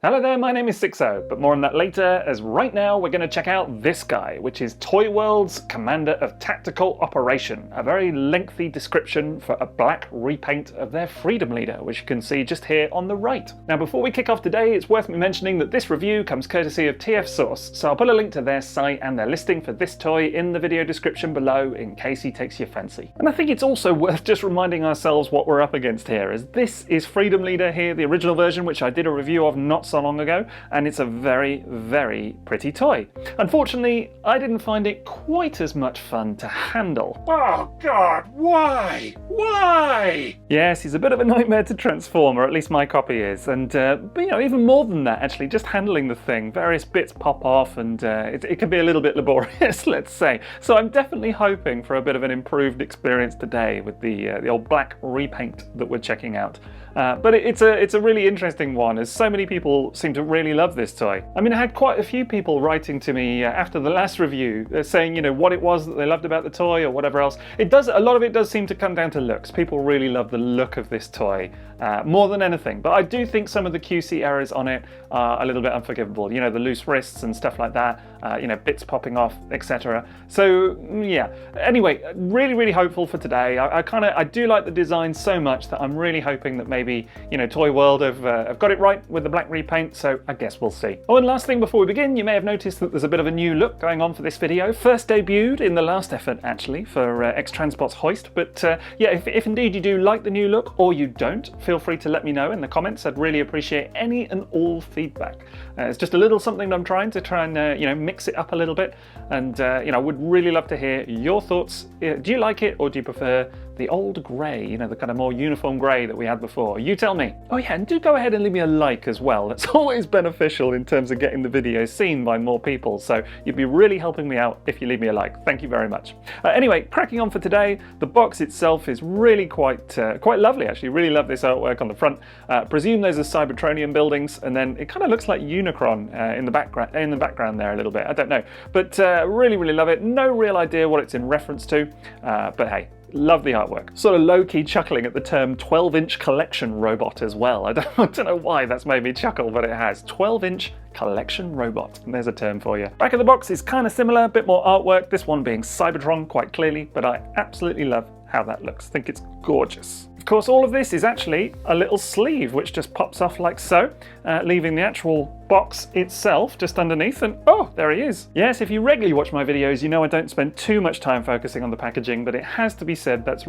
Hello there, my name is ThreeZero, but more on that later, as right now we're going to check out this guy, which is Toyworld's Commander of Tactical Operation, a very lengthy description for a black repaint of their Freedom Leader, which you can see just here on the right. Now before we kick off today, it's worth me mentioning that this review comes courtesy of TF Source, so I'll put a link to their site and their listing for this toy in the video description below in case he takes your fancy. And I think it's also worth just reminding ourselves what we're up against here, as this is Freedom Leader here, the original version, which I did a review of not so long ago, and it's a very, very pretty toy. Unfortunately, I didn't find it quite as much fun to handle. Oh God, why? Why? Yes, he's a bit of a nightmare to transform, or at least my copy is, and but, you know, even more than that, actually, just handling the thing, various bits pop off, and it can be a little bit laborious, let's say. So I'm definitely hoping for a bit of an improved experience today with the old black repaint that we're checking out. But it's a really interesting one, as so many people seem to really love this toy. I mean, I had quite a few people writing to me after the last review saying, you know, what it was that they loved about the toy or whatever else. A lot of it does seem to come down to looks. People really love the look of this toy more than anything. But I do think some of the QC errors on it are a little bit unforgivable. You know, the loose wrists and stuff like that, you know, bits popping off, etc. So yeah, anyway, really, really hopeful for today. I do like the design so much that I'm really hoping that maybe, you know, Toyworld have got it right with the black repaint, so I guess we'll see. Oh, and last thing before we begin, you may have noticed that there's a bit of a new look going on for this video. First debuted in the last effort, actually, for X-Transbot's Hoist, but yeah, if indeed you do like the new look, or you don't, feel free to let me know in the comments. I'd really appreciate any and all feedback. It's just a little something that I'm trying and you know, mix it up a little bit, and you know, I would really love to hear your thoughts. Do you like it, or do you prefer the old grey, you know, the kind of more uniform grey that we had before? You tell me. Oh yeah, and do go ahead and leave me a like as well. That's always beneficial in terms of getting the video seen by more people, so you'd be really helping me out if you leave me a like. Thank you very much. Anyway, cracking on for today, the box itself is really quite lovely, actually. Really love this artwork on the front. Presume those are Cybertronian buildings, and then it kind of looks like Unicron in the background there a little bit. I don't know, but really, really love it. No real idea what it's in reference to, but hey, love the artwork. Sort of low-key chuckling at the term 12-inch collection robot as well. I don't know why that's made me chuckle, but it has. 12-inch collection robot. And there's a term for you. Back of the box is kind of similar, a bit more artwork, this one being Cybertron quite clearly, but I absolutely love how that looks. I think it's gorgeous. Of course, all of this is actually a little sleeve which just pops off like so, leaving the actual box itself just underneath, and oh, there he is. Yes, if you regularly watch my videos, you know I don't spend too much time focusing on the packaging, but it has to be said that's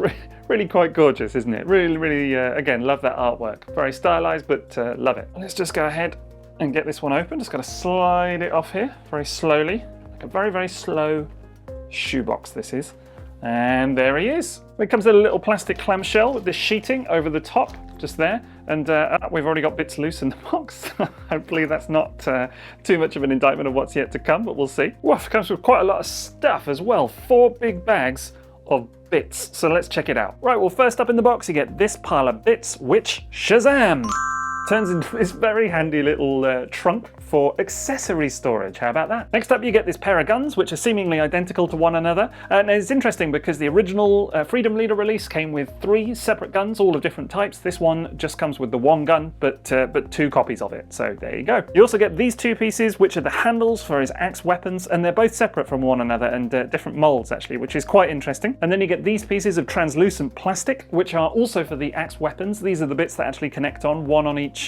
really quite gorgeous, isn't it? Really, really, again, love that artwork. Very stylized, but love it. Let's just go ahead and get this one open. Just going to slide it off here very slowly, like a very, very slow shoebox this is. And there he is. It comes in a little plastic clamshell with this sheeting over the top, just there. And we've already got bits loose in the box. Hopefully that's not too much of an indictment of what's yet to come, but we'll see. Woof, it comes with quite a lot of stuff as well. 4 big bags of bits. So let's check it out. Right, well, first up in the box, you get this pile of bits, which, Shazam! Turns into this very handy little trunk for accessory storage. How about that? Next up, you get this pair of guns, which are seemingly identical to one another. And it's interesting because the original Freedom Leader release came with 3 separate guns, all of different types. This one just comes with the 1 gun, but 2 copies of it. So there you go. You also get these 2 pieces, which are the handles for his axe weapons, and they're both separate from one another and different molds, actually, which is quite interesting. And then you get these pieces of translucent plastic, which are also for the axe weapons. These are the bits that actually connect on, one on each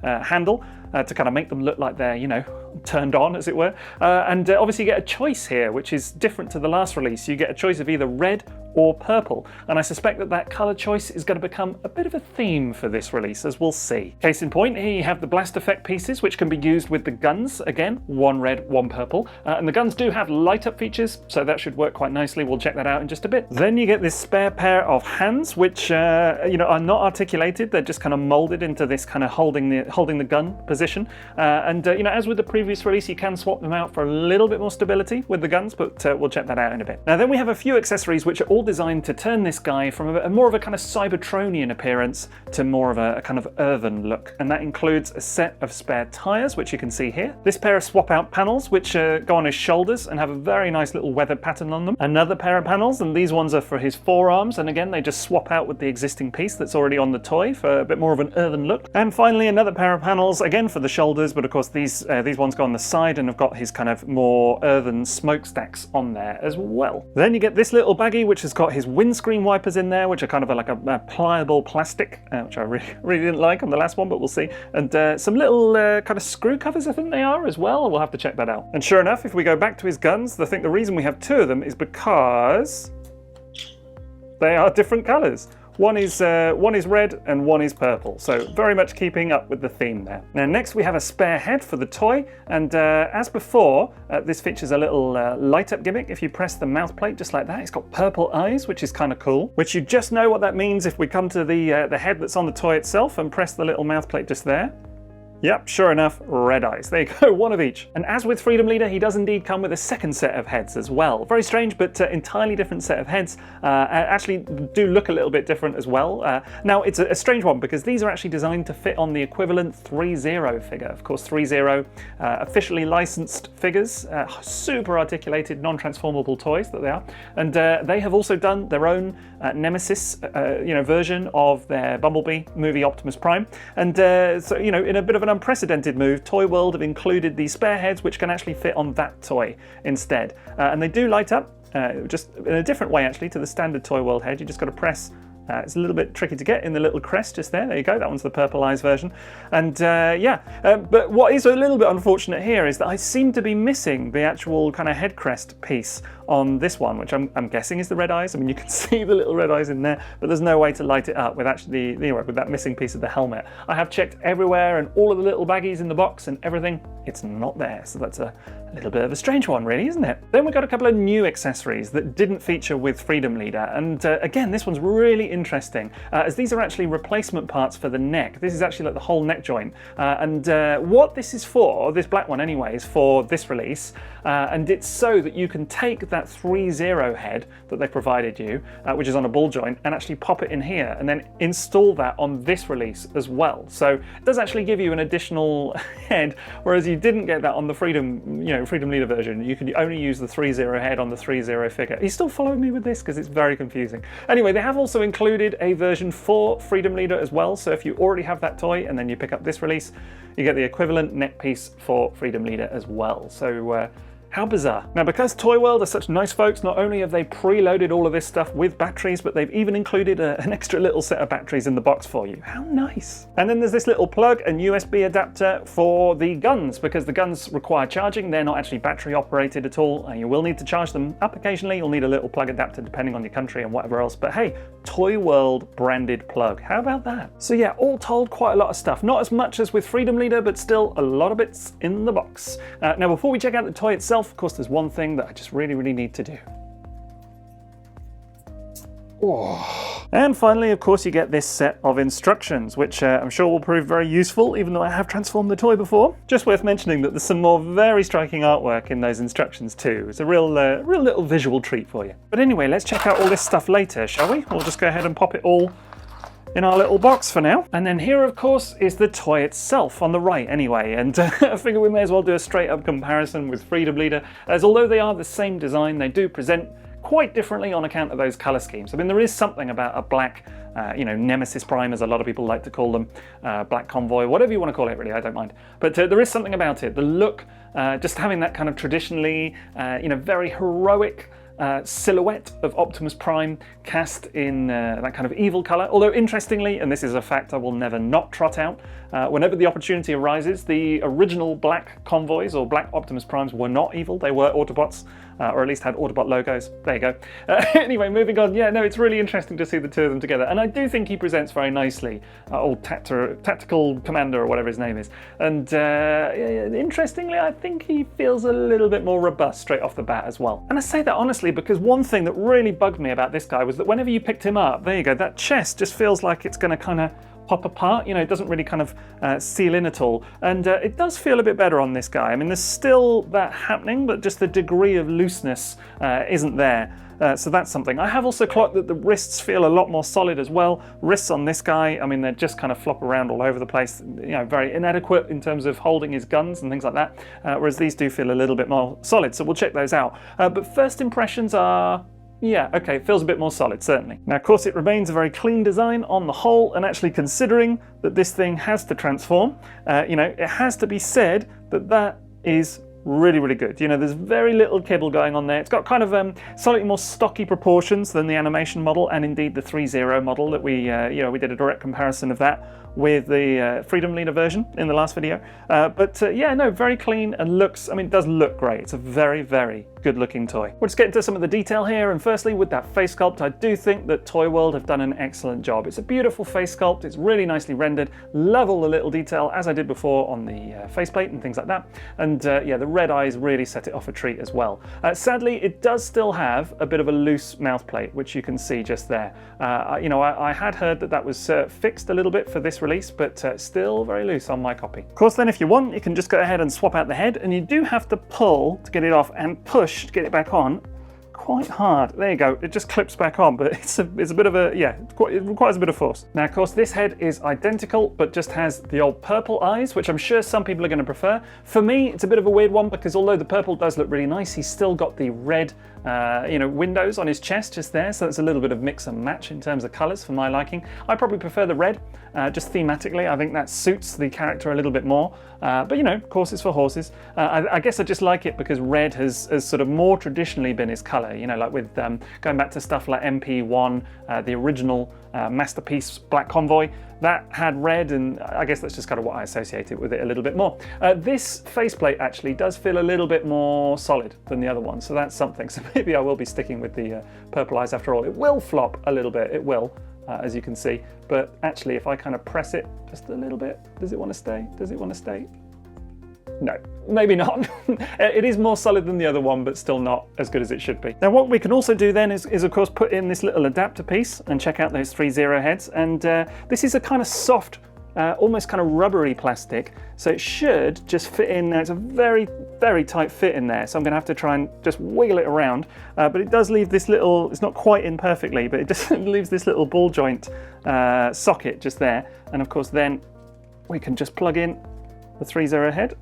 handle, to kind of make them look like they're, you know, turned on, as it were. And obviously you get a choice here, which is different to the last release. You get a choice of either red or purple, and I suspect that colour choice is going to become a bit of a theme for this release, as we'll see. Case in point, here you have the blast effect pieces, which can be used with the guns. Again, 1 red, 1 purple, and the guns do have light up features, so that should work quite nicely. We'll check that out in just a bit. Then you get this spare pair of hands, which you know, are not articulated. They're just kind of molded into this kind of holding the gun position, and you know, as with the previous release, you can swap them out for a little bit more stability with the guns, but we'll check that out in a bit. Now then we have a few accessories which are all designed to turn this guy from a more of a kind of Cybertronian appearance to more of a kind of earthen look. And that includes a set of spare tyres, which you can see here. This pair of swap out panels, which go on his shoulders and have a very nice little weathered pattern on them. Another pair of panels, and these ones are for his forearms. And again, they just swap out with the existing piece that's already on the toy for a bit more of an earthen look. And finally, another pair of panels, again for the shoulders, but of course these ones go on the side and have got his kind of more earthen smokestacks on there as well. Then you get this little baggie, which has got his windscreen wipers in there, which are kind of like a pliable plastic, which I really didn't like on the last one, but we'll see. And some little kind of screw covers, I think they are as well. We'll have to check that out. And sure enough, if we go back to his guns, I think the reason we have two of them is because they are different colours. One is red and one is purple, so very much keeping up with the theme there. Now next we have a spare head for the toy, and as before, this features a little light up gimmick. If you press the mouth plate just like that, it's got purple eyes, which is kind of cool, which you just know what that means if we come to the head that's on the toy itself and press the little mouth plate just there. Yep, sure enough, red eyes. There you go, one of each. And as with Freedom Leader, he does indeed come with a second set of heads as well. Very strange, but entirely different set of heads. Actually do look a little bit different as well. Now, it's a strange one because these are actually designed to fit on the equivalent ThreeZero figure. Of course, ThreeZero, officially licensed figures, super articulated, non-transformable toys that they are. And they have also done their own Nemesis version of their Bumblebee Movie Optimus Prime. And so, in a bit of an unprecedented move, Toyworld have included these spare heads which can actually fit on that toy instead. And they do light up, just in a different way actually to the standard Toyworld head. You just got to press. It's a little bit tricky to get in the little crest just there. There you go, that one's the purple eyes version. And but what is a little bit unfortunate here is that I seem to be missing the actual kind of head crest piece on this one, which I'm guessing is the red eyes. I mean, you can see the little red eyes in there, but there's no way to light it up with actually, with that missing piece of the helmet. I have checked everywhere and all of the little baggies in the box and everything, it's not there. So that's a little bit of a strange one really, isn't it? Then we got a couple of new accessories that didn't feature with Freedom Leader. And again, this one's really interesting, as these are actually replacement parts for the neck. This is actually like the whole neck joint. And what this is for, this black one anyway, is for this release. And it's so that you can take that ThreeZero head that they provided you, which is on a ball joint, and actually pop it in here and then install that on this release as well. So it does actually give you an additional head, whereas you didn't get that on the Freedom Leader version. You can only use the ThreeZero head on the ThreeZero figure. Are you still following me with this? Because it's very confusing. Anyway, they have also included a version for Freedom Leader as well. So if you already have that toy and then you pick up this release, you get the equivalent neck piece for Freedom Leader as well. So how bizarre. Now, because Toyworld are such nice folks, not only have they preloaded all of this stuff with batteries, but they've even included an extra little set of batteries in the box for you. How nice. And then there's this little plug and USB adapter for the guns, because the guns require charging. They're not actually battery operated at all. You will need to charge them up occasionally. You'll need a little plug adapter depending on your country and whatever else. But hey, Toyworld branded plug. How about that? So yeah, all told, quite a lot of stuff. Not as much as with Freedom Leader, but still a lot of bits in the box. Now, before we check out the toy itself, of course, there's one thing that I just really need to do. Oh. And finally, of course, you get this set of instructions, which I'm sure will prove very useful, even though I have transformed the toy before. Just worth mentioning that there's some more very striking artwork in those instructions too. It's a real little visual treat for you. But anyway, let's check out all this stuff later, shall we? We'll just go ahead and pop it all in our little box for now. And then here, of course, is the toy itself, on the right anyway. And I figure we may as well do a straight up comparison with Freedom Leader, as although they are the same design, they do present quite differently on account of those color schemes. I mean, there is something about a black, Nemesis Prime, as a lot of people like to call them, black Convoy, whatever you want to call it really, I don't mind. But there is something about it. The look, just having that kind of traditionally, very heroic, silhouette of Optimus Prime cast in that kind of evil colour. Although interestingly, and this is a fact I will never not trot out, whenever the opportunity arises, the original black Convoys or black Optimus Primes were not evil. They were Autobots, or at least had Autobot logos. There you go. Anyway, moving on. Yeah, no, it's really interesting to see the two of them together. And I do think he presents very nicely, old Tactical Commander or whatever his name is. And interestingly, I think he feels a little bit more robust straight off the bat as well. And I say that honestly because one thing that really bugged me about this guy was that whenever you picked him up, there you go, that chest just feels like it's going to kind of pop apart. It doesn't really kind of seal in at all. And it does feel a bit better on this guy. I mean, there's still that happening, but just the degree of looseness isn't there. So that's something. I have also clocked that the wrists feel a lot more solid as well. Wrists on this guy, I mean, they just kind of flop around all over the place, very inadequate in terms of holding his guns and things like that, whereas these do feel a little bit more solid, so we'll check those out. But first impressions are, yeah, okay, it feels a bit more solid, certainly. Now, of course, it remains a very clean design on the whole, and actually considering that this thing has to transform, it has to be said that that is really good. There's very little kibble going on there. It's got kind of slightly more stocky proportions than the animation model, and indeed the ThreeZero model that we did a direct comparison of that with the Freedom Leader version in the last video. Very clean and it does look great. It's a very good looking toy. We'll just get into some of the detail here, and firstly with that face sculpt, I do think that Toyworld have done an excellent job. It's a beautiful face sculpt, it's really nicely rendered, love all the little detail as I did before on the faceplate and things like that, and the red eyes really set it off a treat as well. Sadly, it does still have a bit of a loose mouth plate, which you can see just there. I had heard that was fixed a little bit for this release, but still very loose on my copy. Of course, then if you want, you can just go ahead and swap out the head, and you do have to pull to get it off and push to get it back on quite hard. There you go, it just clips back on, but it's a bit of it requires a bit of force. Now, of course, this head is identical, but just has the old purple eyes, which I'm sure some people are going to prefer. For me, it's a bit of a weird one, because although the purple does look really nice, he's still got the red windows on his chest just there, so it's a little bit of mix and match in terms of colors for my liking. I probably prefer the red, just thematically. I think that suits the character a little bit more, but of course it's for horses. I guess I just like it because red has sort of more traditionally been his color, like with going back to stuff like MP1, the original masterpiece Black Convoy, that had red, and I guess that's just kind of what I associated with it a little bit more. This faceplate actually does feel a little bit more solid than the other one, so that's something. So maybe I will be sticking with the purple eyes after all. It will flop a little bit, it will, as you can see, but actually if I kind of press it just a little bit, does it want to stay? Does it want to stay? No, maybe not. It is more solid than the other one, but still not as good as it should be. Now, what we can also do then is of course put in this little adapter piece and check out those ThreeZero heads. And this is a kind of soft, almost kind of rubbery plastic, so it should just fit in. Now, it's a very tight fit in there, so I'm going to have to try and just wiggle it around. But it does leave this little, it's not quite in perfectly, but it just leaves this little ball joint socket just there. And of course then we can just plug in the ThreeZero head.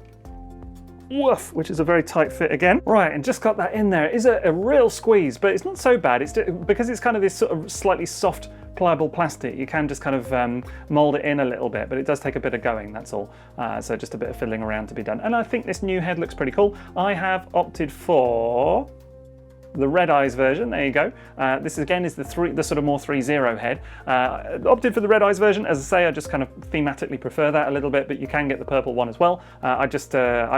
Woof, which is a very tight fit again. Right, and just got that in there. It is a real squeeze, but it's not so bad. It's because it's kind of this sort of slightly soft, pliable plastic, you can just kind of mold it in a little bit, but it does take a bit of going, that's all. So just a bit of fiddling around to be done. And I think this new head looks pretty cool. I have opted for the red eyes version. There you go. This again is the sort of more ThreeZero head. Opted for the red eyes version. As I say, I just kind of thematically prefer that a little bit, but you can get the purple one as well. I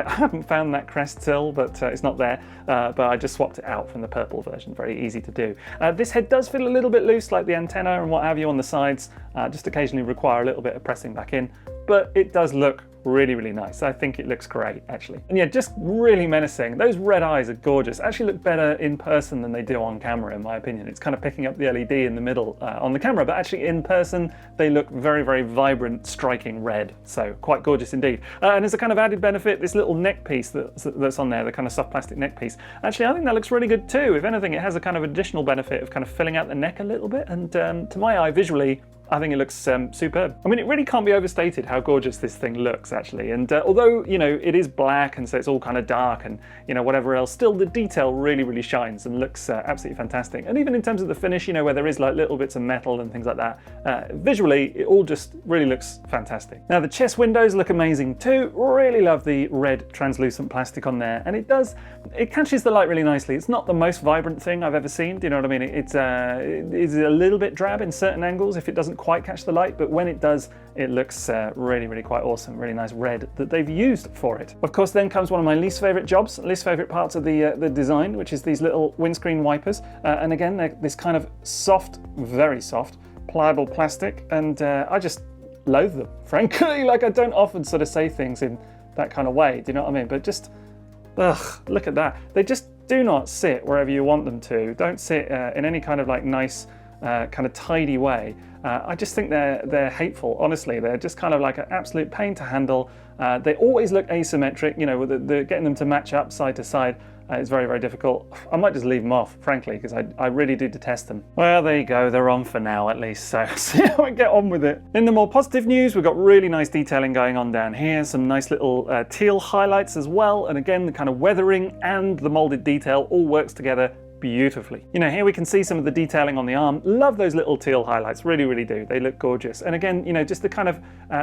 haven't found that crest still, but it's not there. But I just swapped it out from the purple version. Very easy to do. This head does feel a little bit loose, like the antenna and what have you on the sides. Just occasionally require a little bit of pressing back in, but it does look really nice. I think it looks great, actually. And yeah, just really menacing. Those red eyes are gorgeous. Actually look better in person than they do on camera, in my opinion. It's kind of picking up the LED in the middle on the camera, but actually in person, they look very vibrant, striking red. So quite gorgeous indeed. And as a kind of added benefit, this little neck piece that's on there, the kind of soft plastic neck piece, actually I think that looks really good too. If anything, it has a kind of additional benefit of kind of filling out the neck a little bit, and to my eye, visually, I think it looks superb. I mean, it really can't be overstated how gorgeous this thing looks, actually. And although, it is black and so it's all kind of dark and, whatever else, still the detail really shines and looks absolutely fantastic. And even in terms of the finish, where there is like little bits of metal and things like that, visually, it all just really looks fantastic. Now, the chest windows look amazing too. Really love the red translucent plastic on there. And it catches the light really nicely. It's not the most vibrant thing I've ever seen. Do you know what I mean? It's a little bit drab in certain angles if it doesn't quite catch the light, but when it does, it looks really quite awesome. Really nice red that they've used for it. Of course, then comes one of my least favorite parts of the design, which is these little windscreen wipers. And again, they're this kind of soft, very soft, pliable plastic, and I just loathe them, frankly. Like, I don't often sort of say things in that kind of way, do you know what I mean? But just, look at that. They just do not sit wherever you want them to. Don't sit in any kind of like nice, kind of tidy way. I just think they're hateful, honestly. They're just kind of like an absolute pain to handle. They always look asymmetric, they're getting them to match up side to side. It's very, very difficult. I might just leave them off, frankly, because I really do detest them. Well, there you go. They're on for now, at least. So see how I get on with it. In the more positive news, we've got really nice detailing going on down here. Some nice little teal highlights as well. And again, the kind of weathering and the molded detail all works together beautifully. You know, here we can see some of the detailing on the arm. Love those little teal highlights, really, really do. They look gorgeous. And again, you know, just the kind of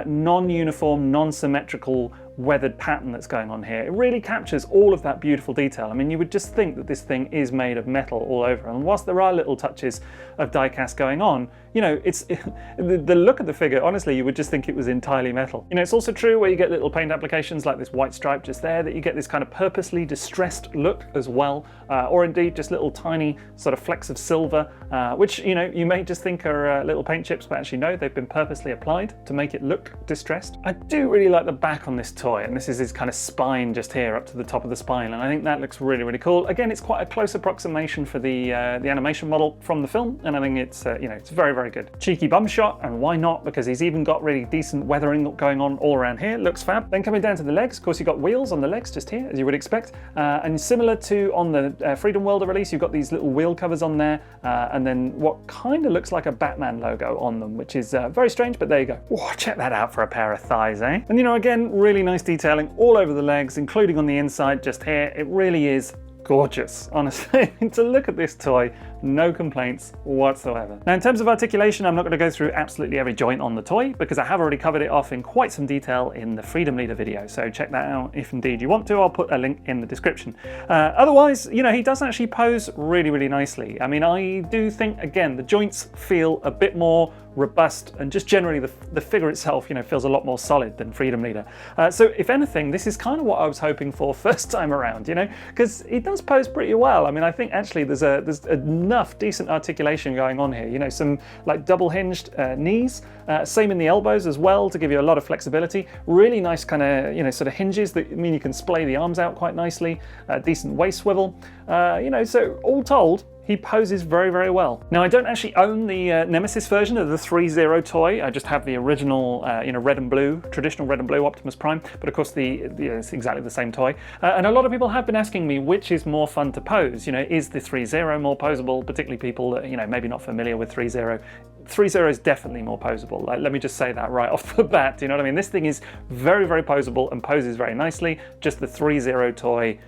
non-uniform, non-symmetrical weathered pattern that's going on here. It really captures all of that beautiful detail. I mean, you would just think that this thing is made of metal all over. And whilst there are little touches of die cast going on, you know, the look of the figure, honestly, you would just think it was entirely metal. You know, it's also true where you get little paint applications like this white stripe just there, that you get this kind of purposely distressed look as well, or indeed just little tiny sort of flecks of silver, which, you know, you may just think are little paint chips, but actually no, they've been purposely applied to make it look distressed. I do really like the back on this toy, and this is his kind of spine just here up to the top of the spine, and I think that looks really, really cool. Again, it's quite a close approximation for the animation model from the film, and I think it's you know, it's very, very good. Cheeky bum shot, and why not? Because he's even got really decent weathering going on all around here. Looks fab. Then coming down to the legs, of course, you've got wheels on the legs just here, as you would expect, and similar to on the Freedom World release, you've got these little wheel covers on there, and then what kind of looks like a Batman logo on them, which is very strange, but there you go. Oh, check that out for a pair of thighs, eh? And you know, again, really nice detailing all over the legs, including on the inside just here. It really is gorgeous, honestly. To look at this toy, no complaints whatsoever. Now, in terms of articulation, I'm not going to go through absolutely every joint on the toy because I have already covered it off in quite some detail in the Freedom Leader video, so check that out if indeed you want to. I'll put a link in the description. Otherwise, you know, he does actually pose really, really nicely. I mean, I do think, again, the joints feel a bit more robust, and just generally the figure itself, you know, feels a lot more solid than Freedom Leader. So if anything, this is kind of what I was hoping for first time around, you know, because he does pose pretty well. I mean, I think actually there's enough decent articulation going on here. You know, some like double hinged knees, same in the elbows as well to give you a lot of flexibility. Really nice kind of, you know, sort of hinges that mean you can splay the arms out quite nicely. Decent waist swivel. You know, so all told, he poses very, very well. Now, I don't actually own the Nemesis version of the ThreeZero toy. I just have the original, you know, red and blue, traditional red and blue Optimus Prime. But of course, it's exactly the same toy. And a lot of people have been asking me which is more fun to pose. You know, is the ThreeZero more posable? Particularly people that, you know, maybe not familiar with ThreeZero. ThreeZero is definitely more posable. Like, let me just say that right off the bat. You know what I mean? This thing is very, very posable and poses very nicely. Just the ThreeZero toy,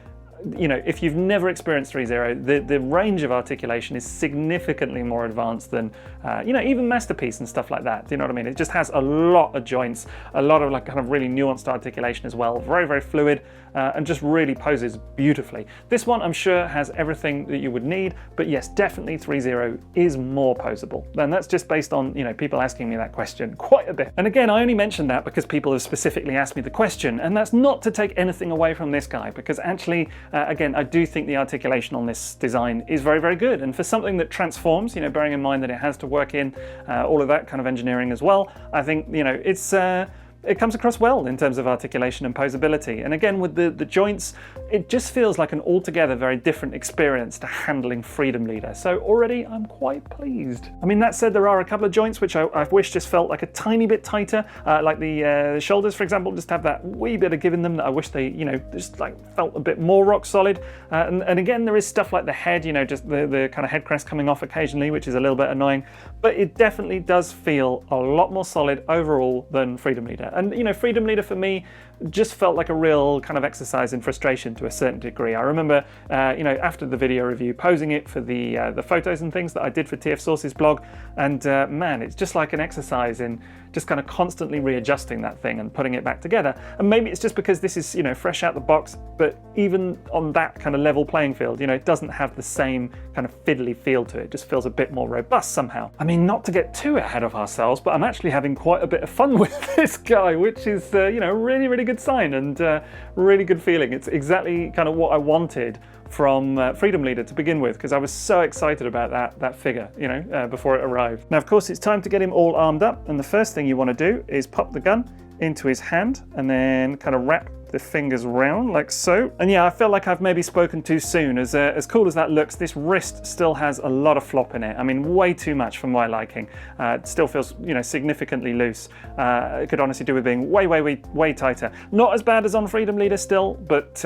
you know, if you've never experienced ThreeZero, the range of articulation is significantly more advanced than, you know, even Masterpiece and stuff like that. Do you know what I mean? It just has a lot of joints, a lot of like kind of really nuanced articulation as well. Very, very fluid, and just really poses beautifully. This one, I'm sure, has everything that you would need, but yes, definitely ThreeZero is more posable. And that's just based on, you know, people asking me that question quite a bit. And again, I only mentioned that because people have specifically asked me the question, and that's not to take anything away from this guy, because actually, again, I do think the articulation on this design is very, very good. And for something that transforms, you know, bearing in mind that it has to work in all of that kind of engineering as well, I think, you know, it comes across well in terms of articulation and posability. And again, with the joints, it just feels like an altogether very different experience to handling Freedom Leader. So already I'm quite pleased. I mean, that said, there are a couple of joints which I wish just felt like a tiny bit tighter, like the shoulders, for example, just have that wee bit of give in them that I wish they, you know, just like felt a bit more rock solid. And again, there is stuff like the head, you know, just the kind of head crest coming off occasionally, which is a little bit annoying, but it definitely does feel a lot more solid overall than Freedom Leader. And, you know, Freedom Leader for me just felt like a real kind of exercise in frustration to a certain degree. I remember, you know, after the video review, posing it for the photos and things that I did for TF Source's blog, and man, it's just like an exercise in just kind of constantly readjusting that thing and putting it back together. And maybe it's just because this is, you know, fresh out the box, but even on that kind of level playing field, you know, it doesn't have the same kind of fiddly feel to it. It just feels a bit more robust somehow. I mean, not to get too ahead of ourselves, but I'm actually having quite a bit of fun with this guy, which is, you know, really, really good sign and really good feeling. It's exactly kind of what I wanted from Freedom Leader to begin with, because I was so excited about that figure, you know, before it arrived. Now, of course, it's time to get him all armed up, and the first thing you want to do is pop the gun into his hand and then kind of wrap the fingers round like so. And yeah, I feel like I've maybe spoken too soon. As cool as that looks, this wrist still has a lot of flop in it. I mean, way too much for my liking. It still feels, you know, significantly loose. It could honestly do with being way tighter. Not as bad as on Freedom Leader still, but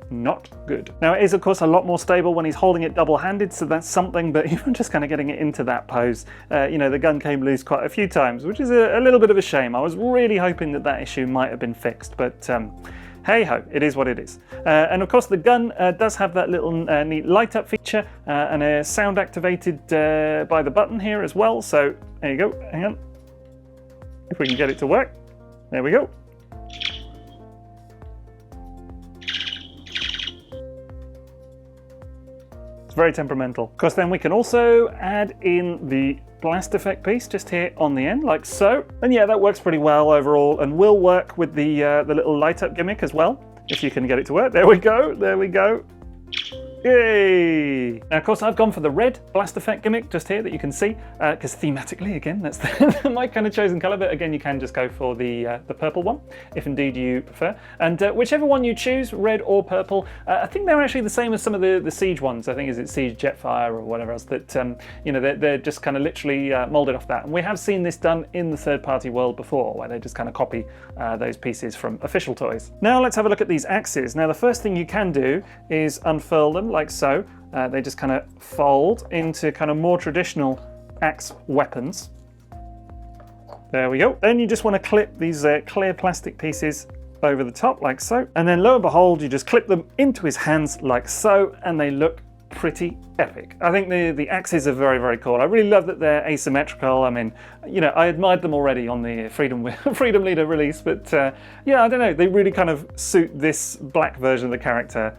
not good. Now it is of course a lot more stable when he's holding it double-handed, so that's something, but even just kind of getting it into that pose, you know, the gun came loose quite a few times, which is a little bit of a shame. I was really hoping that that issue might have been fixed, but hey ho, it is what it is. And of course the gun does have that little neat light up feature and a sound activated by the button here as well. So there you go, hang on. If we can get it to work. There we go. It's very temperamental. Of course then we can also add in the blast effect piece just here on the end, like so. And yeah, that works pretty well overall and will work with the little light up gimmick as well, if you can get it to work. There we go, there we go. Yay! Now, of course, I've gone for the red blast effect gimmick just here that you can see, because thematically, again, that's my kind of chosen color. But again, you can just go for the purple one, if indeed you prefer. And whichever one you choose, red or purple, I think they're actually the same as some of the Siege ones. I think is it Siege Jetfire or whatever else that you know, they're just kind of literally molded off that. And we have seen this done in the third-party world before, where they just kind of copy those pieces from official toys. Now let's have a look at these axes. Now the first thing you can do is unfurl them like so. They just kind of fold into kind of more traditional axe weapons. There we go. Then you just want to clip these clear plastic pieces over the top like so. And then lo and behold, you just clip them into his hands like so, and they look pretty epic. I think the axes are very, very cool. I really love that they're asymmetrical. I mean, you know, I admired them already on the Freedom Leader release, but yeah, I don't know, they really kind of suit this black version of the character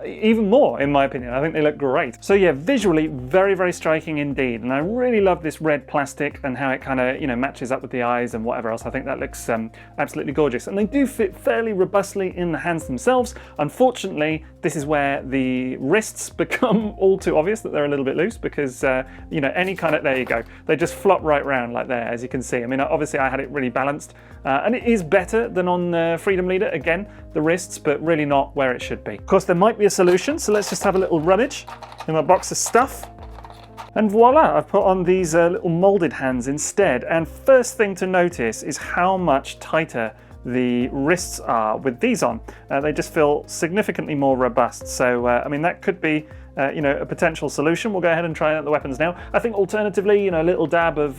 even more, in my opinion. I think they look great. So yeah, visually very, very striking indeed. And I really love this red plastic and how it kind of, you know, matches up with the eyes and whatever else. I think that looks absolutely gorgeous. And they do fit fairly robustly in the hands themselves. Unfortunately, this is where the wrists become all too obvious that they're a little bit loose, because you know, any kind of, there you go, they just flop right round like there, as you can see. I mean, obviously I had it really balanced, and it is better than on Freedom Leader, again, the wrists, but really not where it should be. Of course, there might be a solution, so let's just have a little rummage in my box of stuff. And voila, I've put on these little molded hands instead. And first thing to notice is how much tighter the wrists are with these on. They just feel significantly more robust. So, I mean, that could be you know, a potential solution. We'll go ahead and try out the weapons now. I think alternatively, you know, a little dab of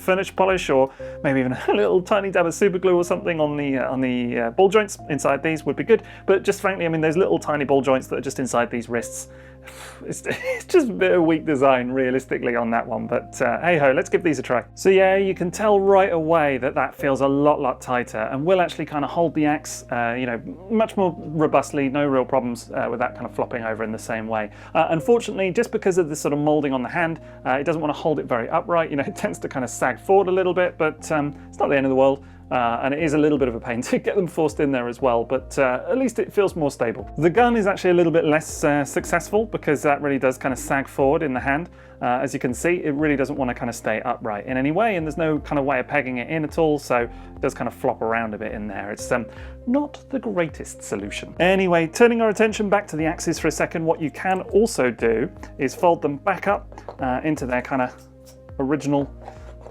furniture polish, or maybe even a little tiny dab of super glue or something on the ball joints inside these would be good. But just frankly, I mean, those little tiny ball joints that are just inside these wrists, it's just a bit of weak design realistically on that one, but hey ho, let's give these a try. So yeah, you can tell right away that that feels a lot tighter and will actually kind of hold the axe, you know, much more robustly. No real problems with that kind of flopping over in the same way. Unfortunately, just because of the sort of molding on the hand, it doesn't want to hold it very upright. You know, it tends to kind of sag forward a little bit, but it's not the end of the world. And it is a little bit of a pain to get them forced in there as well, but at least it feels more stable. The gun is actually a little bit less successful, because that really does kind of sag forward in the hand. As you can see, it really doesn't want to kind of stay upright in any way, and there's no kind of way of pegging it in at all, so it does kind of flop around a bit in there. It's not the greatest solution. Anyway, turning our attention back to the axes for a second, what you can also do is fold them back up into their kind of original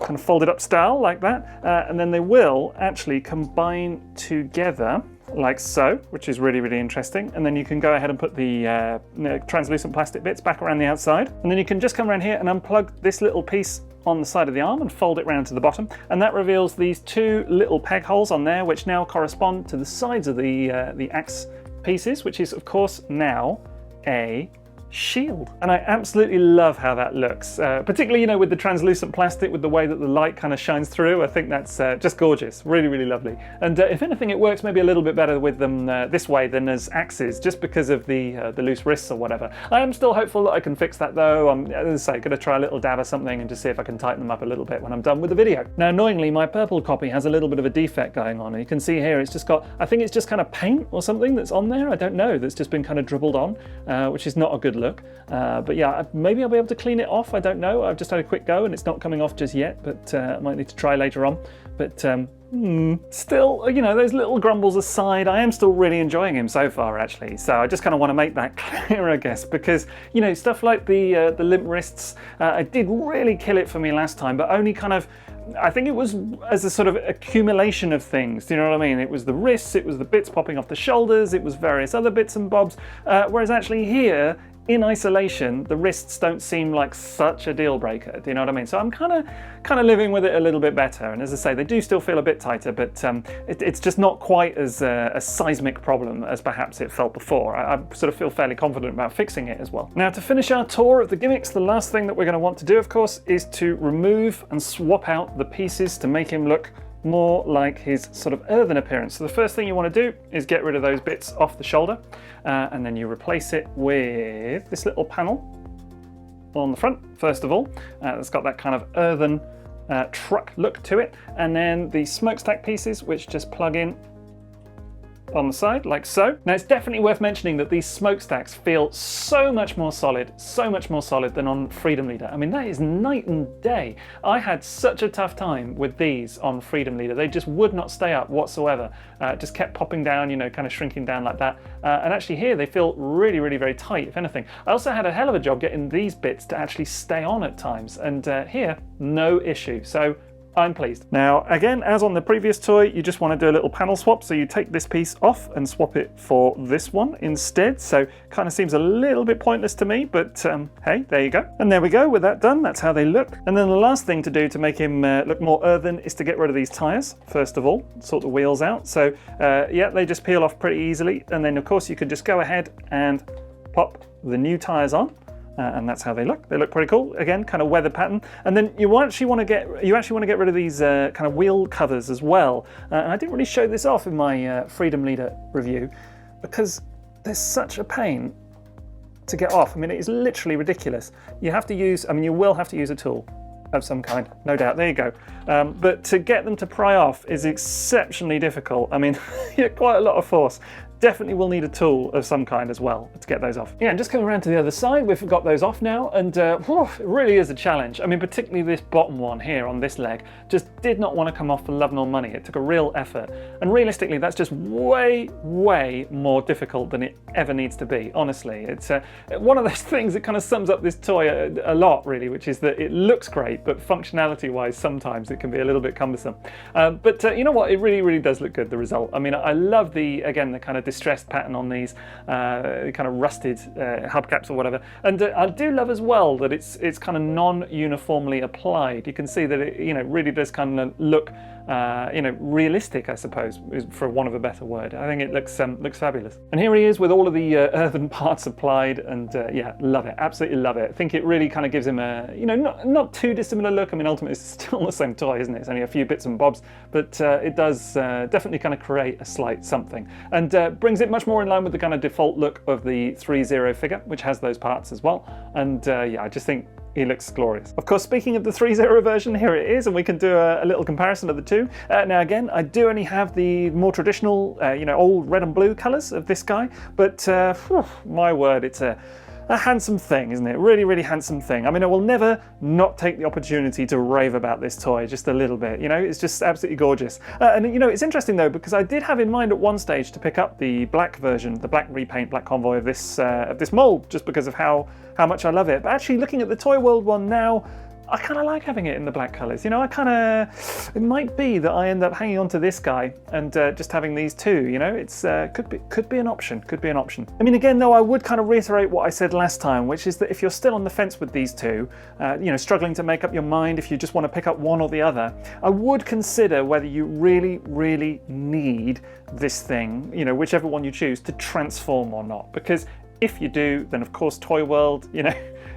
kind of folded up style like that, and then they will actually combine together like so, which is really interesting. And then you can go ahead and put the translucent plastic bits back around the outside, and then you can just come around here and unplug this little piece on the side of the arm and fold it round to the bottom, and that reveals these two little peg holes on there, which now correspond to the sides of the axe pieces, which is of course now a shield. And I absolutely love how that looks, particularly, you know, with the translucent plastic, with the way that the light kind of shines through. I think that's just gorgeous, really lovely. And if anything, it works maybe a little bit better with them this way than as axes, just because of the loose wrists or whatever. I am still hopeful that I can fix that though. I'm, as I say, going to try a little dab or something and just see if I can tighten them up a little bit when I'm done with the video. Now, annoyingly, my purple copy has a little bit of a defect going on. And you can see here, it's just got, I think it's just kind of paint or something that's on there. I don't know, that's just been kind of dribbled on, which is not a good look. look. But yeah, maybe I'll be able to clean it off. I don't know. I've just had a quick go and it's not coming off just yet, but I might need to try later on. But still, you know, those little grumbles aside, I am still really enjoying him so far, actually. So I just kind of want to make that clear, I guess, because, you know, stuff like the limp wrists, it did really kill it for me last time, but only kind of, I think it was as a sort of accumulation of things. Do you know what I mean? It was the wrists, it was the bits popping off the shoulders, it was various other bits and bobs. Whereas actually here, in isolation, the wrists don't seem like such a deal breaker. Do you know what I mean? So I'm kind of living with it a little bit better. And as I say, they do still feel a bit tighter, but it's just not quite as a seismic problem as perhaps it felt before. I sort of feel fairly confident about fixing it as well. Now, to finish our tour of the gimmicks, the last thing that we're going to want to do, of course, is to remove and swap out the pieces to make him look more like his sort of earthen appearance. So the first thing you want to do is get rid of those bits off the shoulder, and then you replace it with this little panel on the front, first of all. That's got that kind of earthen truck look to it, and then the smokestack pieces, which just plug in on the side, like so. Now, it's definitely worth mentioning that these smokestacks feel so much more solid than on Freedom Leader. I mean, that is night and day. I had such a tough time with these on Freedom Leader. They just would not stay up whatsoever. Just kept popping down, you know, kind of shrinking down like that. And actually here, they feel really, really very tight, if anything. I also had a hell of a job getting these bits to actually stay on at times. And here, no issue. So I'm pleased. Now, again, as on the previous toy, you just want to do a little panel swap. So you take this piece off and swap it for this one instead. So kind of seems a little bit pointless to me, but hey, there you go. And there we go, with that done, that's how they look. And then the last thing to do to make him look more earthen is to get rid of these tires, first of all, sort the wheels out. So yeah, they just peel off pretty easily. And then of course you can just go ahead and pop the new tires on. And that's how they look. They look pretty cool. Again, kind of weather pattern. And then you actually want to get rid of these kind of wheel covers as well. And I didn't really show this off in my Freedom Leader review because they're such a pain to get off. I mean, it is literally ridiculous. You have to use, I mean, you will have to use a tool of some kind, no doubt. There you go. But to get them to pry off is exceptionally difficult. I mean, quite a lot of force. Definitely will need a tool of some kind as well to get those off. Yeah, and just coming around to the other side, we've got those off now, and it really is a challenge. I mean, particularly this bottom one here on this leg just did not want to come off for love nor money. It took a real effort, and realistically, that's just way, way more difficult than it ever needs to be. Honestly, it's one of those things that kind of sums up this toy a lot, really, which is that it looks great, but functionality-wise, sometimes it can be a little bit cumbersome. But you know what? It really, really does look good. The result. I mean, I love the kind of distressed pattern on these kind of rusted hubcaps or whatever, and I do love as well that it's kind of non-uniformly applied. You can see that it really does kind of look realistic, I suppose, for want of a better word. I think it looks fabulous. And here he is with all of the earthen parts applied, and yeah, love it, absolutely love it. I think it really kind of gives him a not too dissimilar look. I mean, ultimately it's still the same toy, isn't it? It's only a few bits and bobs, but it does definitely kind of create a slight something, and brings it much more in line with the kind of default look of the ThreeZero figure, which has those parts as well. And yeah, I just think he looks glorious. Of course, speaking of the ThreeZero version, here it is, and we can do a little comparison of the two. Now again, I do only have the more traditional, old red and blue colours of this guy, but my word, it's a handsome thing, isn't it? Really, really handsome thing. I mean, I will never not take the opportunity to rave about this toy just a little bit. It's just absolutely gorgeous. And it's interesting though, because I did have in mind at one stage to pick up the black version, the black repaint, black Convoy of this mold, just because of how much I love it. But actually, looking at the Toyworld one now, I kind of like having it in the black colours. It might be that I end up hanging on to this guy and just having these two. It's could be an option. Could be an option. I mean, again, though, I would kind of reiterate what I said last time, which is that if you're still on the fence with these two, struggling to make up your mind if you just want to pick up one or the other, I would consider whether you really, really need this thing, whichever one you choose, to transform or not. Because if you do, then of course Toyworld,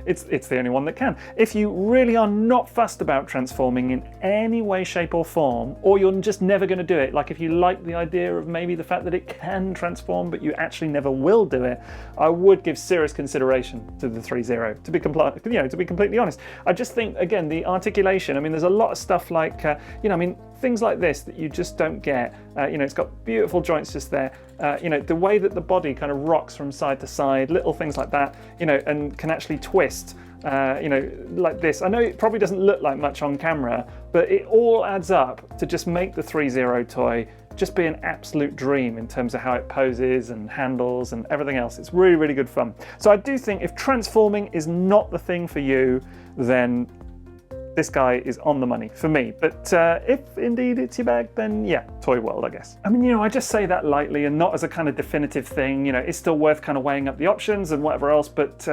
it's the only one that can. If you really are not fussed about transforming in any way, shape or form, or you're just never going to do it, like if you like the idea of maybe the fact that it can transform but you actually never will do it, I would give serious consideration to the ThreeZero, to be completely honest. I just think, again, the articulation, I mean, there's a lot of stuff like, things like this that you just don't get. You know, it's got beautiful joints just there. You know, the way that the body kind of rocks from side to side, little things like that, you know, and can actually twist, you know, like this. I know it probably doesn't look like much on camera, but it all adds up to just make the ThreeZero toy just be an absolute dream in terms of how it poses and handles and everything else. It's really, really good fun. So I do think if transforming is not the thing for you, then this guy is on the money for me. But if indeed it's your bag, then yeah, Toyworld, I guess. I mean, you know, I just say that lightly and not as a kind of definitive thing. You know, it's still worth kind of weighing up the options and whatever else, but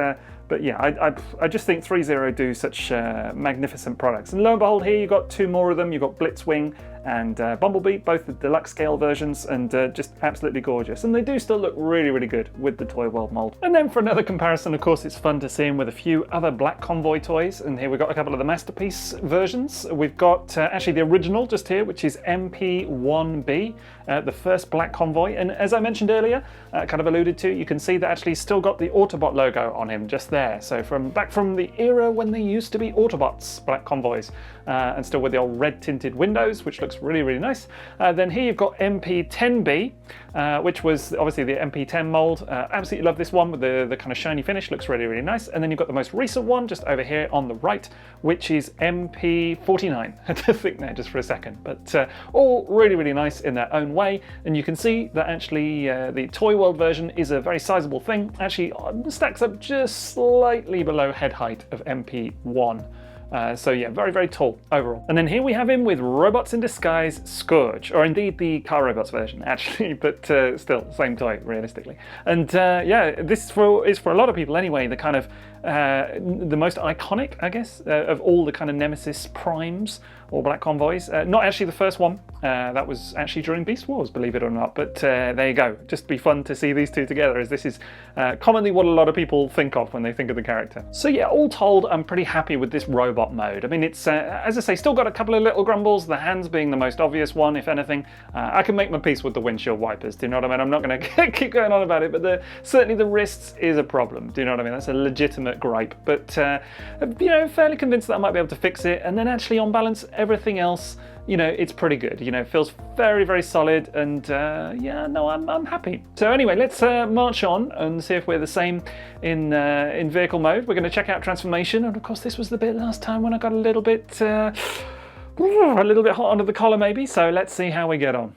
yeah, I just think ThreeZero do such magnificent products. And lo and behold, here you've got two more of them. You've got Blitzwing and Bumblebee, both the deluxe scale versions, and just absolutely gorgeous. And they do still look really, really good with the Toyworld mold. And then for another comparison, of course, it's fun to see him with a few other Black Convoy toys. And here we've got a couple of the Masterpiece versions. We've got actually the original just here, which is MP1B, the first Black Convoy. And as I mentioned earlier, kind of alluded to, you can see that actually still got the Autobot logo on him just there. So back from the era when they used to be Autobots, Black Convoys, and still with the old red tinted windows, which looks really, really nice. Then here you've got MP10B, which was obviously the MP10 mold. Absolutely love this one with the kind of shiny finish, looks really, really nice. And then you've got the most recent one just over here on the right, which is MP49. I had to think there just for a second, but all really, really nice in their own way. And you can see that actually the Toyworld version is a very sizable thing, actually stacks up just slightly below head height of MP1. So yeah, very, very tall overall. And then here we have him with Robots in Disguise Scourge, or indeed the Car Robots version actually, but still same toy realistically. And yeah, this is for a lot of people anyway, the kind of the most iconic, I guess, of all the kind of Nemesis Primes or Black Convoys. Not actually the first one, that was actually during Beast Wars, believe it or not, but there you go. Just be fun to see these two together, as this is commonly what a lot of people think of when they think of the character. So yeah, all told, I'm pretty happy with this robot mode. I mean, it's, as I say, still got a couple of little grumbles, the hands being the most obvious one, if anything. I can make my peace with the windshield wipers, do you know what I mean? I'm not going to keep going on about it, but certainly the wrists is a problem, do you know what I mean? That's a legitimate gripe, but you know, fairly convinced that I might be able to fix it. And then actually on balance, everything else, you know, it's pretty good. You know, it feels very, very solid, and yeah, no, I'm happy. So anyway, let's march on and see if we're the same in vehicle mode. We're going to check out transformation, and of course, this was the bit last time when I got a little bit hot under the collar, maybe. So let's see how we get on.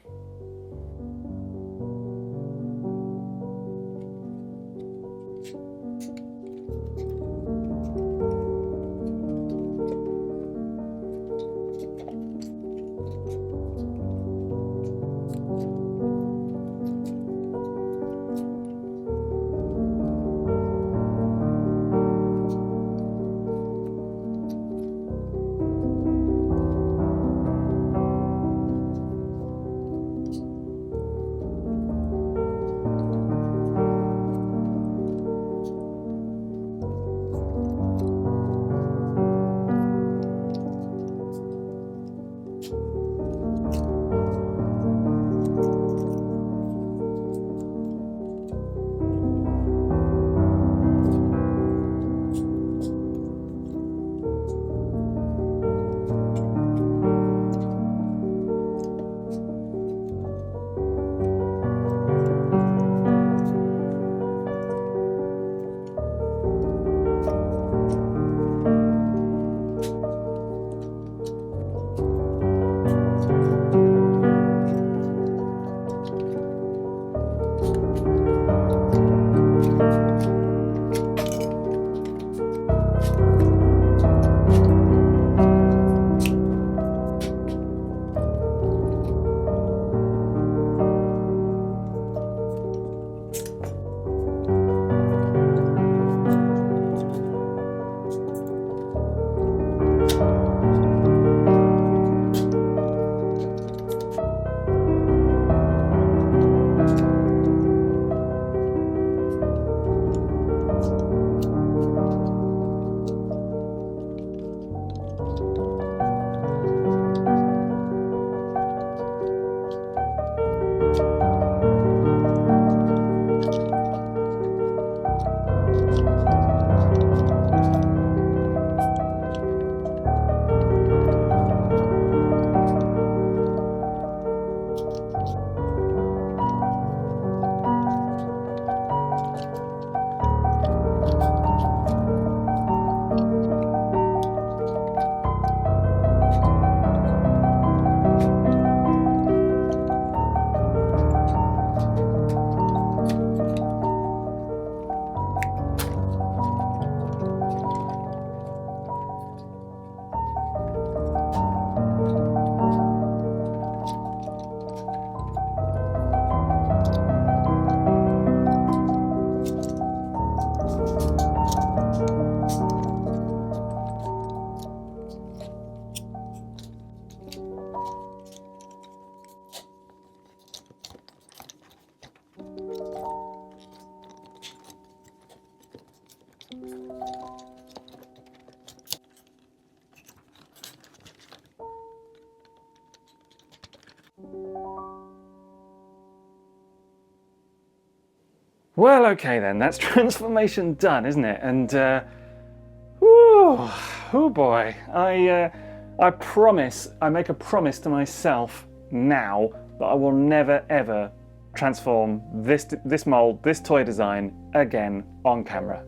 Well, okay then, that's transformation done, isn't it? And, oh boy, I promise, I make a promise to myself now that I will never ever transform this mold, this toy design again on camera.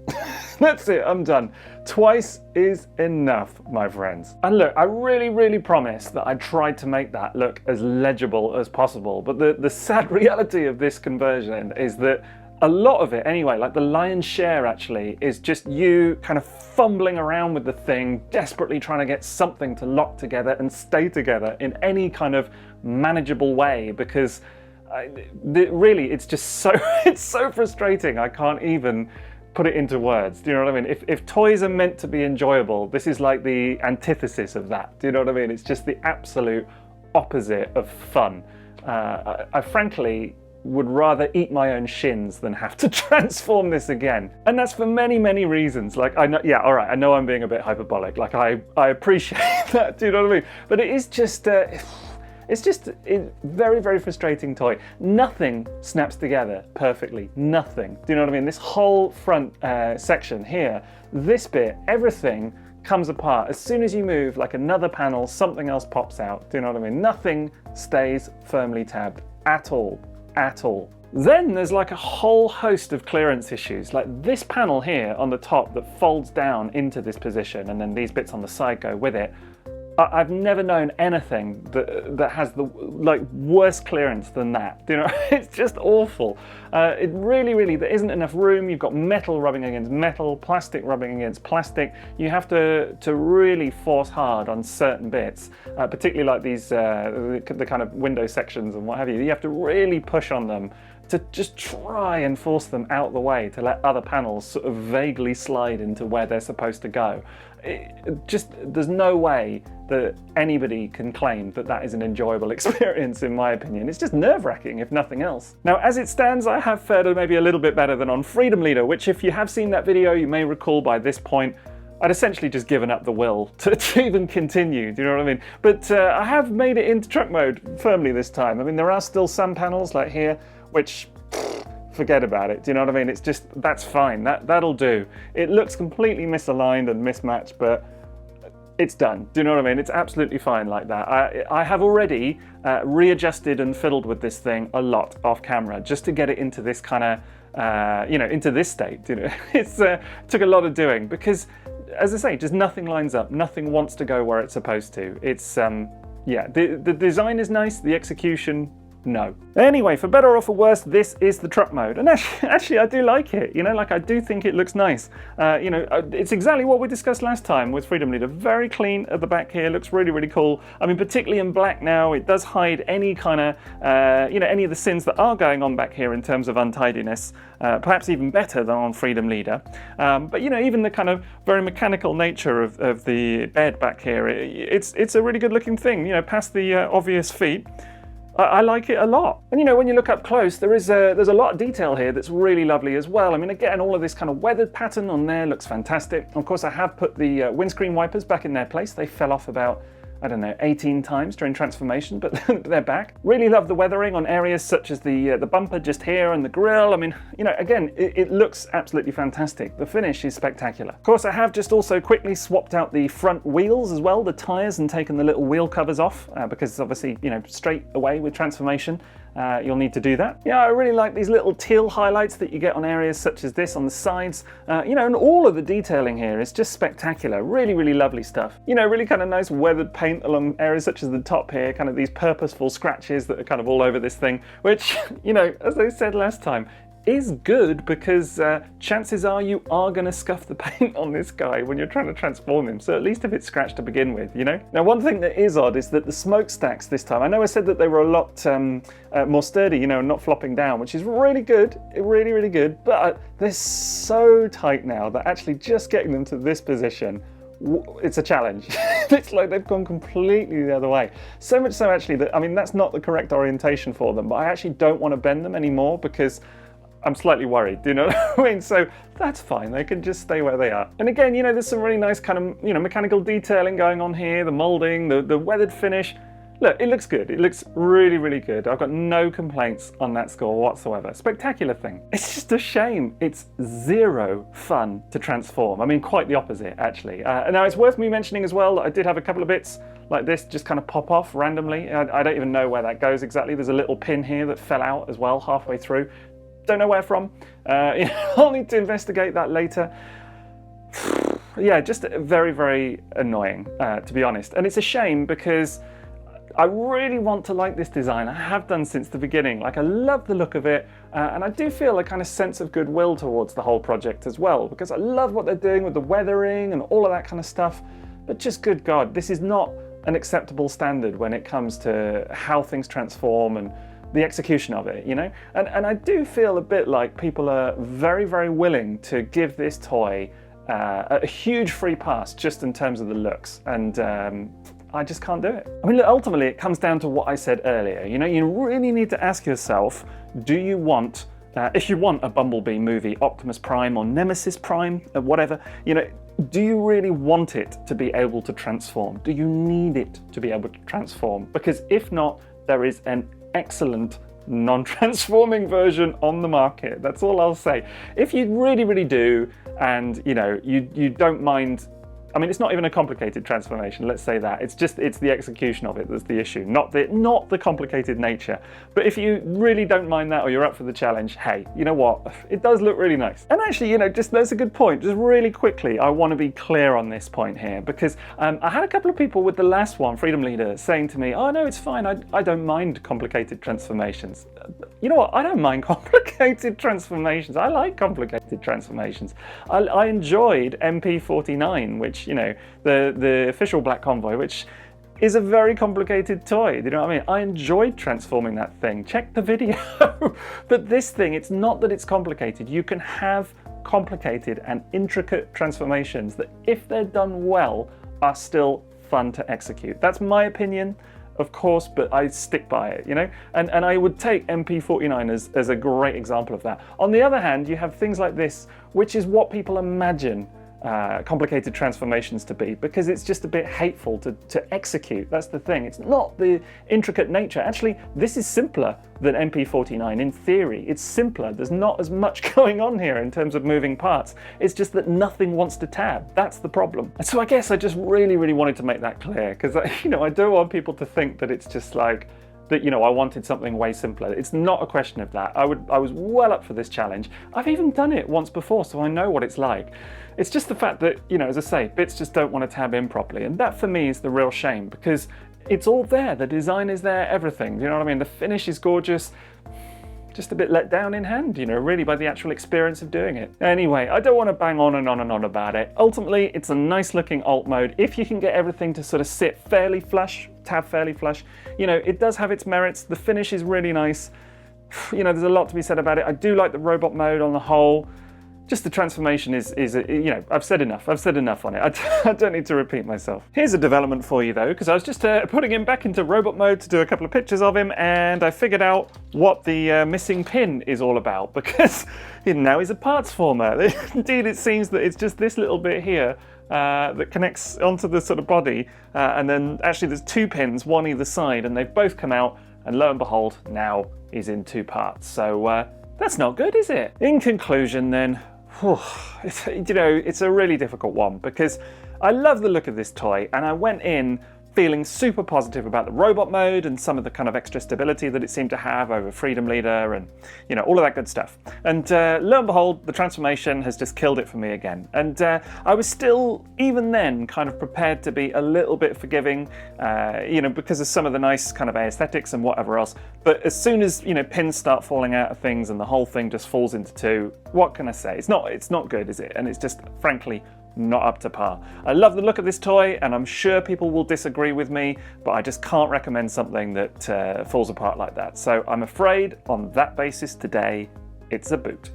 That's it, I'm done. Twice is enough, my friends. And look, I really promise that I tried to make that look as legible as possible, but the sad reality of this conversion is that a lot of it anyway, like the lion's share actually, is just you kind of fumbling around with the thing, desperately trying to get something to lock together and stay together in any kind of manageable way, because really it's just so, it's so frustrating. I can't even put it into words. Do you know what I mean? If toys are meant to be enjoyable, this is like the antithesis of that. Do you know what I mean? It's just the absolute opposite of fun. I frankly would rather eat my own shins than have to transform this again. And that's for many reasons. Like, I know, yeah, all right, I know I'm being a bit hyperbolic. Like, I appreciate that, do you know what I mean? But it is just, it's just a very frustrating toy. Nothing snaps together perfectly, nothing. Do you know what I mean? This whole front section here, this bit, everything comes apart. As soon as you move like another panel, something else pops out. Do you know what I mean? Nothing stays firmly tabbed at all. At all. Then there's like a whole host of clearance issues, like this panel here on the top that folds down into this position, and then these bits on the side go with it. I've never known anything that has the like worse clearance than that. Do you know, it's just awful. It really, there isn't enough room. You've got metal rubbing against metal, plastic rubbing against plastic. You have to really force hard on certain bits, particularly like these the kind of window sections and what have you. You have to really push on them to just try and force them out the way to let other panels sort of vaguely slide into where they're supposed to go. There's no way that anybody can claim that that is an enjoyable experience, in my opinion. It's just nerve-wracking, if nothing else. Now, as it stands, I have fared maybe a little bit better than on Freedom Leader, which, if you have seen that video, you may recall by this point, I'd essentially just given up the will to even continue, do you know what I mean? But I have made it into truck mode firmly this time. I mean, there are still some panels, like here, which forget about it, do you know what I mean? It's just, that's fine, that'll do. It looks completely misaligned and mismatched, but it's done, do you know what I mean? It's absolutely fine like that. I have already readjusted and fiddled with this thing a lot off camera just to get it into this kind of, into this state, you know. It's took a lot of doing because, as I say, just nothing lines up, nothing wants to go where it's supposed to. It's, yeah, the design is nice, the execution, no. Anyway, for better or for worse, this is the truck mode. And actually I do like it, you know, like I do think it looks nice. It's exactly what we discussed last time with Freedom Leader. Very clean at the back here, looks really cool. I mean, particularly in black now, it does hide any kind of, any of the sins that are going on back here in terms of untidiness, perhaps even better than on Freedom Leader. But, you know, even the kind of very mechanical nature of the bed back here, it's a really good looking thing, you know, past the obvious feet. I like it a lot. And you know, when you look up close, there's a lot of detail here that's really lovely as well. I mean, again, all of this kind of weathered pattern on there looks fantastic. Of course, I have put the windscreen wipers back in their place. They fell off about, I don't know, 18 times during transformation, but they're back. Really love the weathering on areas such as the bumper just here and the grille. I mean, you know, again, it looks absolutely fantastic. The finish is spectacular. Of course, I have just also quickly swapped out the front wheels as well, the tires, and taken the little wheel covers off because obviously, you know, straight away with transformation, you'll need to do that. Yeah, I really like these little teal highlights that you get on areas such as this on the sides. You know, and all of the detailing here is just spectacular. Really lovely stuff. You know, really kind of nice weathered paint along areas such as the top here, kind of these purposeful scratches that are kind of all over this thing, which, you know, as I said last time, is good because chances are you are going to scuff the paint on this guy when you're trying to transform him, so at least if it's scratched to begin with, you know? Now, one thing that is odd is that the smokestacks this time, I know I said that they were a lot more sturdy, you know, and not flopping down, which is really good, really good, but they're so tight now that actually just getting them to this position, it's a challenge. It's like they've gone completely the other way. So much so actually that, I mean, that's not the correct orientation for them, but I actually don't want to bend them anymore because I'm slightly worried, do you know what I mean? So that's fine, they can just stay where they are. And again, you know, there's some really nice kind of, you know, mechanical detailing going on here, the molding, the weathered finish. look, it looks good. It looks really, really good. I've got no complaints on that score whatsoever. Spectacular thing. It's just a shame it's zero fun to transform. I mean, quite the opposite, actually. Now, it's worth me mentioning as well that I did have a couple of bits like this just kind of pop off randomly. I don't even know where that goes exactly. There's a little pin here that fell out as well halfway through. Don't know where from. I'll need to investigate that later. Yeah, just very, very annoying, to be honest. And it's a shame because I really want to like this design. I have done since the beginning. Like, I love the look of it, and I do feel a kind of sense of goodwill towards the whole project as well, because I love what they're doing with the weathering and all of that kind of stuff. But just, good God, this is not an acceptable standard when it comes to how things transform and the execution of it, you know? And I do feel a bit like people are very, very willing to give this toy a huge free pass just in terms of the looks, and I just can't do it. I mean, look, ultimately it comes down to what I said earlier. You know, you really need to ask yourself, do you want, if you want a Bumblebee movie, Optimus Prime or Nemesis Prime, or whatever, you know, do you really want it to be able to transform? Do you need it to be able to transform? Because if not, there is an excellent non-transforming version on the market. That's all I'll say. If you really, really do, and you know, you don't mind, I mean, it's not even a complicated transformation, let's say that. It's the execution of it that's the issue, not the complicated nature. But if you really don't mind that, or you're up for the challenge, hey, you know what? It does look really nice. And actually, you know, that's a good point. Just really quickly, I want to be clear on this point here, because I had a couple of people with the last one, Freedom Leader, saying to me, oh no, it's fine, I don't mind complicated transformations. You know what? I don't mind complicated transformations. I like complicated transformations. I enjoyed MP49, which, you know, the official Black Convoy, which is a very complicated toy. You know what I mean? I enjoyed transforming that thing. Check the video. But this thing, it's not that it's complicated. You can have complicated and intricate transformations that, if they're done well, are still fun to execute. That's my opinion, of course, but I stick by it, you know? And I would take MP49 as a great example of that. On the other hand, you have things like this, which is what people imagine complicated transformations to be, because it's just a bit hateful to execute. That's the thing. It's not the intricate nature. Actually, this is simpler than MP49 in theory. It's simpler. There's not as much going on here in terms of moving parts. It's just that nothing wants to tab. That's the problem. And so I guess I just really, really wanted to make that clear, because you know, I don't want people to think that it's just like that, you know, I wanted something way simpler. It's not a question of that. I was well up for this challenge. I've even done it once before, so I know what it's like. It's just the fact that, you know, as I say, bits just don't want to tab in properly. And that for me is the real shame, because it's all there. The design is there, everything. You know what I mean? The finish is gorgeous. Just a bit let down in hand, you know, really, by the actual experience of doing it. Anyway, I don't want to bang on and on and on about it. Ultimately, it's a nice looking alt mode. If you can get everything to sort of sit fairly flush, tab fairly flush, you know, it does have its merits. The finish is really nice. You know, there's a lot to be said about it. I do like the robot mode on the whole. Just the transformation is you know, I've said enough on it. I don't need to repeat myself. Here's a development for you though, because I was just putting him back into robot mode to do a couple of pictures of him, and I figured out what the missing pin is all about, because now he's a parts former. Indeed, it seems that it's just this little bit here that connects onto the sort of body, and then actually there's two pins, one either side, and they've both come out, and lo and behold, now he's in two parts. So that's not good, is it? In conclusion then, you know, it's a really difficult one, because I love the look of this toy, and I went in feeling super positive about the robot mode and some of the kind of extra stability that it seemed to have over Freedom Leader and, you know, all of that good stuff. And lo and behold, the transformation has just killed it for me again. And I was still, even then, kind of prepared to be a little bit forgiving, you know, because of some of the nice kind of aesthetics and whatever else. But as soon as, you know, pins start falling out of things and the whole thing just falls into two, what can I say? It's not good, is it? And it's just, frankly, not up to par. I love the look of this toy, and I'm sure people will disagree with me, but I just can't recommend something that falls apart like that. So I'm afraid on that basis today, it's a boot.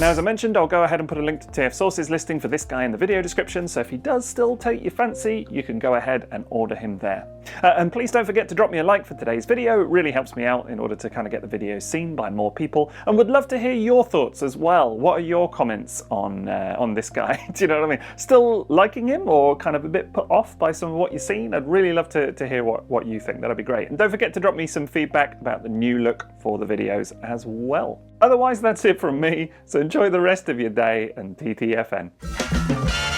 Now, as I mentioned, I'll go ahead and put a link to TF Source's listing for this guy in the video description, so if he does still take your fancy, you can go ahead and order him there. And please don't forget to drop me a like for today's video. It really helps me out in order to kind of get the video seen by more people. And would love to hear your thoughts as well. What are your comments on this guy? Do you know what I mean? Still liking him, or kind of a bit put off by some of what you've seen? I'd really love to hear what you think. That'd be great. And don't forget to drop me some feedback about the new look for the videos as well. Otherwise, that's it from me. So enjoy the rest of your day, and TTFN.